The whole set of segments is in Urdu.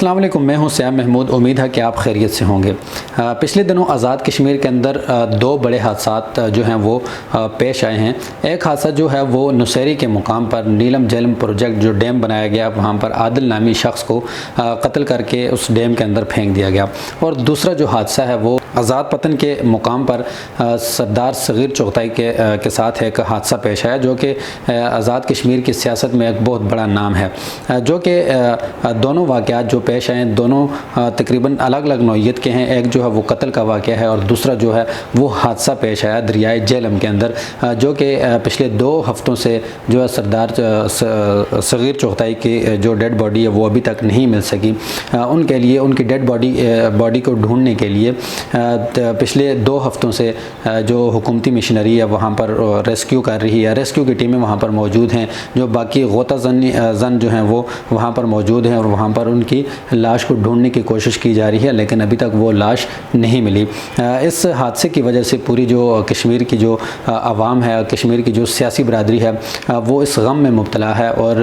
السلام علیکم، میں ہوں سیام محمود۔ امید ہے کہ آپ خیریت سے ہوں گے۔ پچھلے دنوں آزاد کشمیر کے اندر دو بڑے حادثات جو ہیں وہ پیش آئے ہیں۔ ایک حادثہ جو ہے وہ نوسیری کے مقام پر نیلم جہلم پروجیکٹ جو ڈیم بنایا گیا، وہاں پر عادل نامی شخص کو قتل کر کے اس ڈیم کے اندر پھینک دیا گیا، اور دوسرا جو حادثہ ہے وہ آزاد پتن کے مقام پر سردار صغیر چغتائی کے ساتھ ایک حادثہ پیش آیا، جو کہ آزاد کشمیر کی سیاست میں ایک بہت بڑا نام ہے، جو کہ دونوں واقعات جو پیش آئے ہیں دونوں تقریباً الگ الگ نوعیت کے ہیں۔ ایک جو ہے وہ قتل کا واقعہ ہے، اور دوسرا جو ہے وہ حادثہ پیش آیا دریائے جہلم کے اندر، جو کہ پچھلے 2 ہفتوں سے جو ہے سردار صغیر چغتائی کی جو ڈیڈ باڈی ہے وہ ابھی تک نہیں مل سکی۔ ان کے لیے ان کی ڈیڈ باڈی کو ڈھونڈنے کے لیے پچھلے 2 ہفتوں سے جو حکومتی مشنری ہے وہاں پر ریسکیو کر رہی ہے، ریسکیو کی ٹیمیں وہاں پر موجود ہیں، جو باقی غوطہ زن جو ہیں وہ وہاں پر موجود ہیں، اور وہاں پر ان کی لاش کو ڈھونڈنے کی کوشش کی جا رہی ہے، لیکن ابھی تک وہ لاش نہیں ملی۔ اس حادثے کی وجہ سے پوری جو کشمیر کی جو عوام ہے، کشمیر کی جو سیاسی برادری ہے، وہ اس غم میں مبتلا ہے اور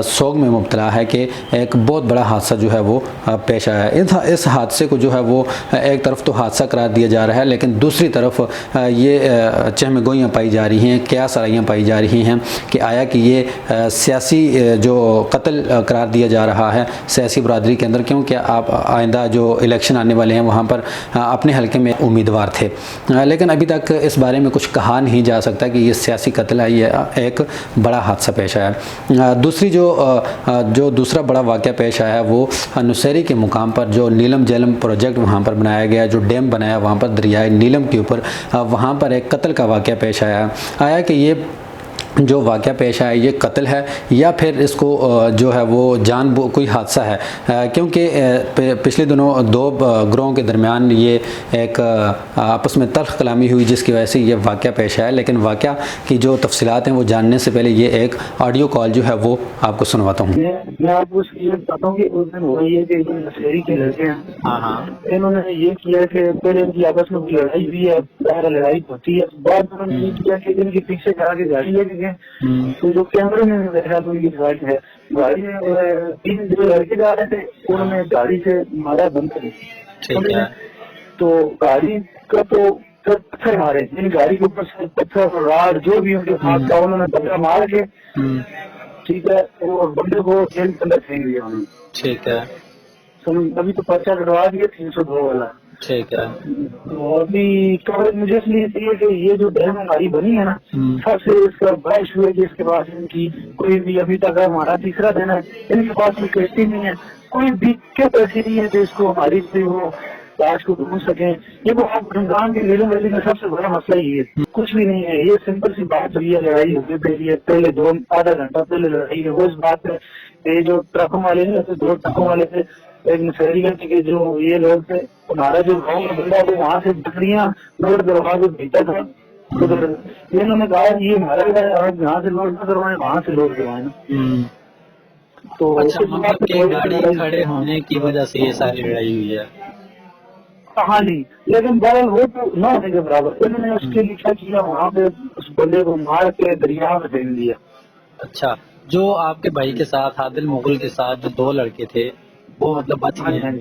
سوگ میں مبتلا ہے کہ ایک بہت بڑا حادثہ جو ہے وہ پیش آیا ہے۔ اس حادثے کو جو ہے وہ ایک طرف تو حادثہ قرار دیا جا رہا ہے، لیکن دوسری طرف یہ چہم گوئیاں پائی جا رہی ہیں، قیاس آرائیاں پائی جا رہی ہیں کہ آیا کہ یہ سیاسی جو قتل قرار دیا جا رہا ہے سیاسی برادری کے اندر، کیونکہ آپ آئندہ جو الیکشن آنے والے ہیں وہاں پر اپنے حلقے میں امیدوار تھے، لیکن ابھی تک اس بارے میں کچھ کہا نہیں جا سکتا کہ یہ سیاسی قتل ہے، یہ ایک بڑا حادثہ پیش آیا ہے۔ دوسری جو دوسرا بڑا واقعہ پیش آیا ہے وہ نوسیری کے مقام پر جو نیلم جہلم پروجیکٹ وہاں پر بنایا گیا، جو ڈیم بنایا وہاں پر دریائے نیلم کے اوپر، وہاں پر ایک قتل کا واقعہ پیش آیا کہ یہ جو واقعہ پیش آیا یہ قتل ہے یا پھر اس کو جو ہے وہ کوئی حادثہ ہے، کیونکہ پچھلے دنوں 2 گروہوں کے درمیان یہ ایک آپس میں تلخ کلامی ہوئی، جس کی وجہ سے یہ واقعہ پیش آیا۔ لیکن واقعہ کی جو تفصیلات ہیں وہ جاننے سے پہلے یہ ایک آڈیو کال جو ہے وہ آپ کو سنواتا ہوں۔ میں آپ کو یہ بتاتا ہوں کہ اس دن ہوا یہ کہ نوسیری کے لڑکے ہیں، انہوں نے یہ کیا کہ پہلے ان کی آپس میں لڑائی ہوئی ہے، پہلے لڑائی ہوتی ہے، بعد انہوں نے یہ کیا کہ ان کے پیچھے کرا کے گاڑی لے کے گئے، تو جو کیمرے میں دیکھا تو یہ گاڑی ہے، گاڑی میں 3 جو لڑکے جا رہے تھے انہوں نے گاڑی سے مارا بند کری، تو گاڑی کا تو پتھر مارے، یعنی گاڑی کے اوپر سے پتھر راڈ جو بھی ان کے ہاتھ کا انہوں نے پتھر مار کے ٹھیک ہے، اور بندے کو جیل کے اندر پھینک دیا انہوں نے۔ ٹھیک ہے، ابھی تو پرچہ کٹوا دیا 302 والا۔ ٹھیک ہے، تو ابھی مجھے اس لیے چاہیے کہ یہ جو ڈیم ہماری بنی ہے نا، سب سے اس کا بحث ہوئے کہ اس کے پاس ان کی کوئی بھی ابھی تک ہمارا تیسرا دن ہے، ان کے پاس کوئی کشتی نہیں ہے، کوئی بھی کیا پیسے نہیں ہے کہ اس کو ہماری سے وہ لاش کو ڈھونڈ سکیں۔ یہ وہ رمضان کے میلوں میں سب سے بڑا مسئلہ ہی ہے، کچھ بھی نہیں ہے، یہ سمپل سی بات ہوئی ہے، لڑائی ہوئی پہلے پہلے آدھا گھنٹہ پہلے لڑائی ہے، وہ اس بات پہ یہ جو ٹرکوں والے ہیں 2 ٹرکوں والے تھے، ایک نوسیری کے جو یہ لوگ تھے، ہمارا جو گاؤں کا بندہ وہ وہاں سے بکریاں لوڈ کروا کے بھیجا تھا ادھر، انہوں نے کہا یہ ہمارا ہے، یہاں سے لوڈ نہ کروائیں وہاں سے لوڈ کروائیں، تو اچھا، مطلب کہ گاڑی کھڑے ہونے کی وجہ سے یہ ساری لڑائی ہوئی ہے۔ ہاں جی، لیکن بہرحال وہ تو نہ ہونے کے برابر، انہوں نے اس کے لیے کیا کیا، وہاں پہ اس بندے کو مار کے دریا میں پھینک دیا۔ اچھا، جو آپ کے بھائی کے ساتھ عادل مغل کے ساتھ جو 2 لڑکے تھے وہ مطلب بچ گئے ہیں؟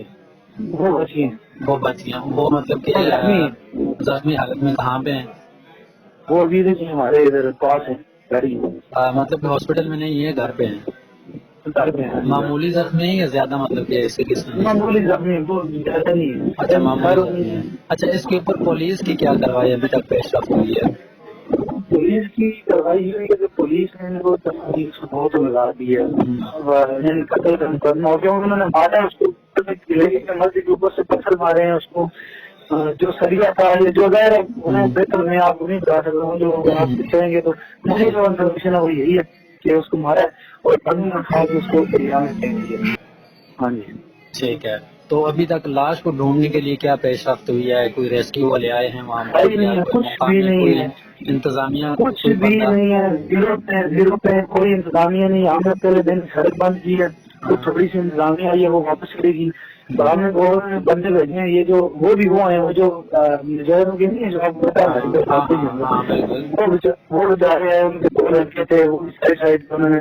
وہ بچی ہیں، وہ بچ گئے، وہ مطلب کہ زخمی حالت میں کہاں پہ ہیں؟ وہ ابھی دیکھیے ہمارے ادھر پاس ہے گاڑی، مطلب کہ ہاسپٹل میں نہیں ہے، گھر پہ ہیں؟ معمولی زخمی ہے یا زیادہ مطلب کہ اس قسم میں؟ معمولی زخمی، وہ زیادہ نہیں ہے۔ اچھا، معمولی زخمی ہے۔ اچھا، اس کے اوپر پولیس کی کیا کارروائی ابھی تک پیش رفت ہوئی ہے؟ پولیس کی کارروائی ہوئی ہے کہ پولیس نے وہ ثبوت لگا دی ہے، قتل کا مقدمہ ہو گیا، انہوں نے مارا اس کو، مسجد کے اوپر سے پتھر مارے ہیں اس کو، جو سریا تھا جو غیر انہیں بہتر میں آپ کو نہیں بتا سکتا ہوں، جو آپ چاہیں گے تو مجھے جو انفارمیشن ہے وہ یہی ہے کہ اس کو مارا اور بندی میں کھا کے اس کو دریا میں پھینک دیا۔ ہاں جی، ٹھیک ہے، تو ابھی تک لاش کو ڈھونڈنے کے لیے کیا پیش رفت ہوئی ہے؟ کوئی ریسکیو والے آئے ہیں وہاں پر؟ کچھ بھی نہیں ہے، انتظامیہ کچھ بھی نہیں ہے، زیرو پہ کوئی انتظامیہ نہیں، ہم نے پہلے دن سڑک بند کی ہے، تو تھوڑی سی انتظامیہ آئی ہے وہ واپس کرے گی، بعد میں بندے بھیجے ہیں، یہ جو وہ بھی وہ ہیں، وہ جو مجاہدوں کے نہیں جو آپ کو پتا ہے وہ بتا رہے ہیں، ان کے 2 لڑکے تھے، وہ اس سائڈ انہوں نے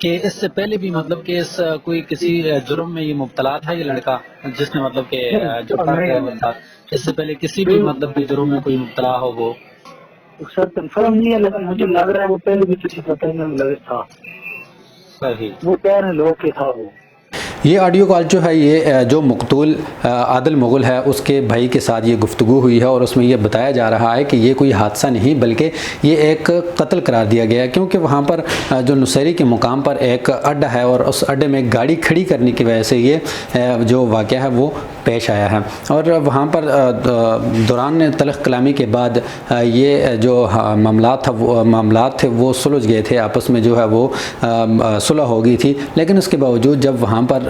کہ اس سے پہلے بھی مطلب کہ اس کوئی کسی جرم میں یہ مبتلا تھا یہ لڑکا جس نے مطلب کہ جو ٹرک ڈرائیور تھا، اس سے پہلے کسی بھی مطلب کہ جرم میں کوئی مبتلا ہو وہ؟ سر کنفرم نہیں ہے لیکن مجھے لگ رہا ہے وہ پہلے بھی کسی فتح میں ملوث تھا، صحیح، وہ کہہ رہے لوگ کہ تھا وہ۔ یہ آڈیو کال جو ہے یہ جو مقتول عادل مغل ہے اس کے بھائی کے ساتھ یہ گفتگو ہوئی ہے اور اس میں یہ بتایا جا رہا ہے کہ یہ کوئی حادثہ نہیں بلکہ یہ ایک قتل قرار دیا گیا ہے، کیونکہ وہاں پر جو نصیری کے مقام پر ایک اڈا ہے اور اس اڈے میں گاڑی کھڑی کرنے کی وجہ سے یہ جو واقعہ ہے وہ پیش آیا ہے، اور وہاں پر دوران تلخ کلامی کے بعد یہ جو معاملات تھے وہ سلجھ گئے تھے، آپس میں جو ہے وہ صلح ہو گئی تھی، لیکن اس کے باوجود جب وہاں پر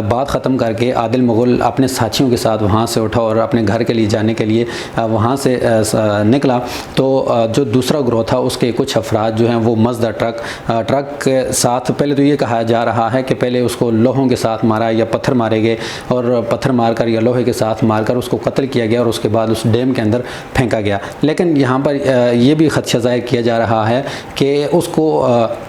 بات ختم کر کے عادل مغل اپنے ساتھیوں کے ساتھ وہاں سے اٹھا اور اپنے گھر کے لیے جانے کے لیے وہاں سے نکلا تو جو دوسرا گروہ تھا اس کے کچھ افراد جو ہیں وہ مزدہ ٹرک کے ساتھ، پہلے تو یہ کہا جا رہا ہے کہ پہلے اس کو لوہوں کے ساتھ مارا یا پتھر مارے گئے اور پتھر مار کر یا لوہے کے ساتھ مار کر اس کو قتل کیا گیا اور اس کے بعد اس ڈیم کے اندر پھینکا گیا، لیکن یہاں پر یہ بھی خدشہ ظاہر کیا جا رہا ہے کہ اس کو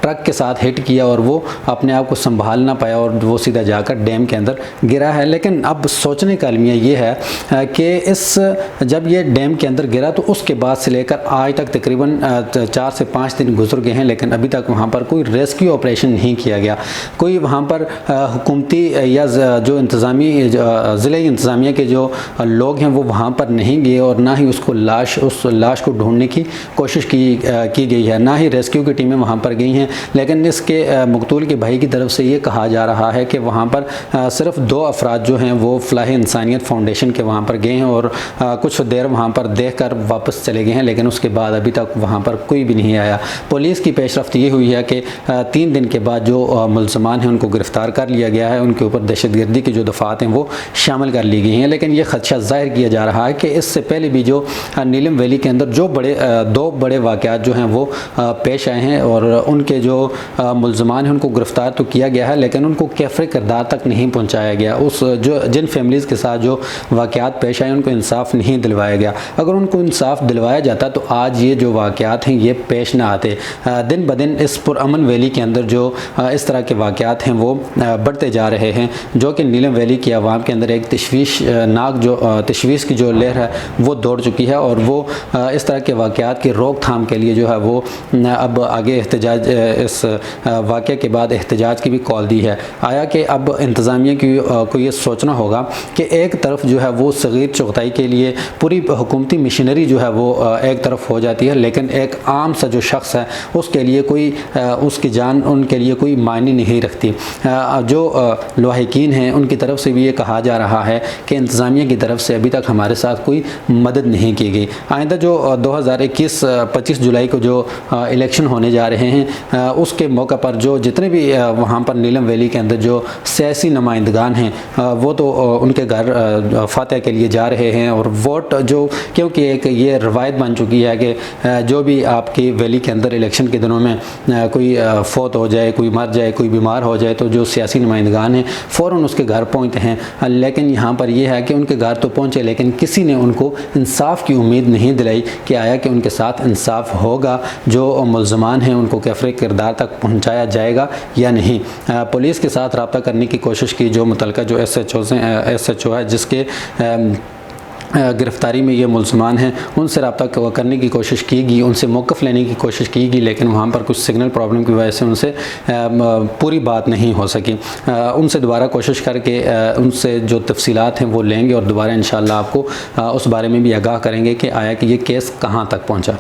ٹرک کے ساتھ ہٹ کیا اور وہ اپنے آپ کو سنبھال نہ پایا اور وہ سیدھا جا کر ڈیم کے اندر گرا ہے۔ لیکن اب سوچنے کا المیہ یہ ہے کہ جب یہ ڈیم کے اندر گرا تو اس کے بعد سے لے کر آج تک تقریباً 4 سے 5 دن گزر گئے ہیں، لیکن ابھی تک وہاں پر کوئی ریسکیو آپریشن نہیں کیا گیا، کوئی وہاں پر حکومتی یا جو انتظامی ضلعی انتظامیہ کے جو لوگ ہیں وہ وہاں پر نہیں گئے اور نہ ہی اس لاش کو ڈھونڈنے کی کوشش کی گئی ہے، نہ ہی ریسکیو کی ٹیمیں وہاں پر گئی ہیں، لیکن اس کے مقتول کے بھائی کی طرف سے یہ کہا جا رہا ہے کہ وہاں پر صرف 2 افراد جو ہیں وہ فلاح انسانیت فاؤنڈیشن کے وہاں پر گئے ہیں اور کچھ دیر وہاں پر دیکھ کر واپس چلے گئے ہیں، لیکن اس کے بعد ابھی تک وہاں پر کوئی بھی نہیں آیا۔ پولیس کی پیش رفت یہ ہوئی ہے کہ 3 دن کے بعد جو ملزمان ہیں ان کو گرفتار کر لیا گیا ہے، ان کے اوپر دہشت گردی کی جو دفعات ہیں وہ شامل کر لی گئی ہیں، لیکن یہ خدشہ ظاہر کیا جا رہا ہے کہ اس سے پہلے بھی جو نیلم ویلی کے اندر جو 2 بڑے واقعات جو ہیں وہ پیش آئے ہیں اور ان کے جو ملزمان ہیں ان کو گرفتار تو کیا گیا ہے لیکن ان کو کیفر کردار تک نہیں پہنچایا گیا، جن فیملیز کے ساتھ جو واقعات پیش آئے ان کو انصاف نہیں دلوایا گیا، اگر ان کو انصاف دلوایا جاتا تو آج یہ جو واقعات ہیں یہ پیش نہ آتے۔ دن بدن اس پرامن ویلی کے اندر جو اس طرح کے واقعات ہیں وہ بڑھتے جا رہے ہیں، جو کہ نیلم ویلی کی عوام کے اندر ایک تشویش کی جو لہر ہے وہ دوڑ چکی ہے اور وہ اس طرح کے واقعات کی روک تھام کے لیے جو ہے وہ اب آگے احتجاج، اس واقعے کے بعد احتجاج کی بھی کال دی ہے۔ آیا کہ اب انتظامیہ کو یہ سوچنا ہوگا کہ ایک طرف جو ہے وہ صغیر چغتائی کے لیے پوری حکومتی مشینری جو ہے وہ ایک طرف ہو جاتی ہے، لیکن ایک عام سا جو شخص ہے اس کے لیے اس کی جان ان کے لیے کوئی معنی نہیں رکھتی۔ جو لواحقین ہیں ان کی طرف سے بھی یہ کہا جا رہا ہے کہ انتظامیہ کی طرف سے ابھی تک ہمارے ساتھ کوئی مدد نہیں کی گئی۔ آئندہ جو 2021-25 جولائی کو جو الیکشن ہونے جا رہے ہیں اس کے موقع پر جو جتنے بھی وہاں پر نیلم ویلی کے اندر جو سیاسی نمائندگان ہیں وہ تو ان کے گھر فاتح کے لیے جا رہے ہیں اور ووٹ جو، کیونکہ ایک یہ روایت بن چکی ہے کہ جو بھی آپ کی ویلی کے اندر الیکشن کے دنوں میں کوئی فوت ہو جائے، کوئی مر جائے، کوئی بیمار ہو جائے تو جو سیاسی نمائندگان ہیں فوراً اس کے گھر پہنچتے ہیں، لیکن یہاں پر یہ ہے کہ ان کے گھر تو پہنچے لیکن کسی نے ان کو انصاف کی امید نہیں دلائی کہ آیا کہ ان کے ساتھ انصاف ہوگا، جو ملزمان ہیں ان کو کیفر کردار تک پہنچایا جائے گا یا نہیں۔ پولیس کے ساتھ رابطہ کرنے کی کوشش کی، جو متعلقہ جو ایس ایچ او ہے جس کے گرفتاری میں یہ ملزمان ہیں ان سے رابطہ کرنے کی کوشش کی گئی، ان سے موقف لینے کی کوشش کی گئی، لیکن وہاں پر کچھ سگنل پرابلم کی وجہ سے ان سے پوری بات نہیں ہو سکی۔ ان سے دوبارہ کوشش کر کے ان سے جو تفصیلات ہیں وہ لیں گے اور دوبارہ انشاءاللہ آپ کو اس بارے میں بھی آگاہ کریں گے کہ آیا کہ یہ کیس کہاں تک پہنچا۔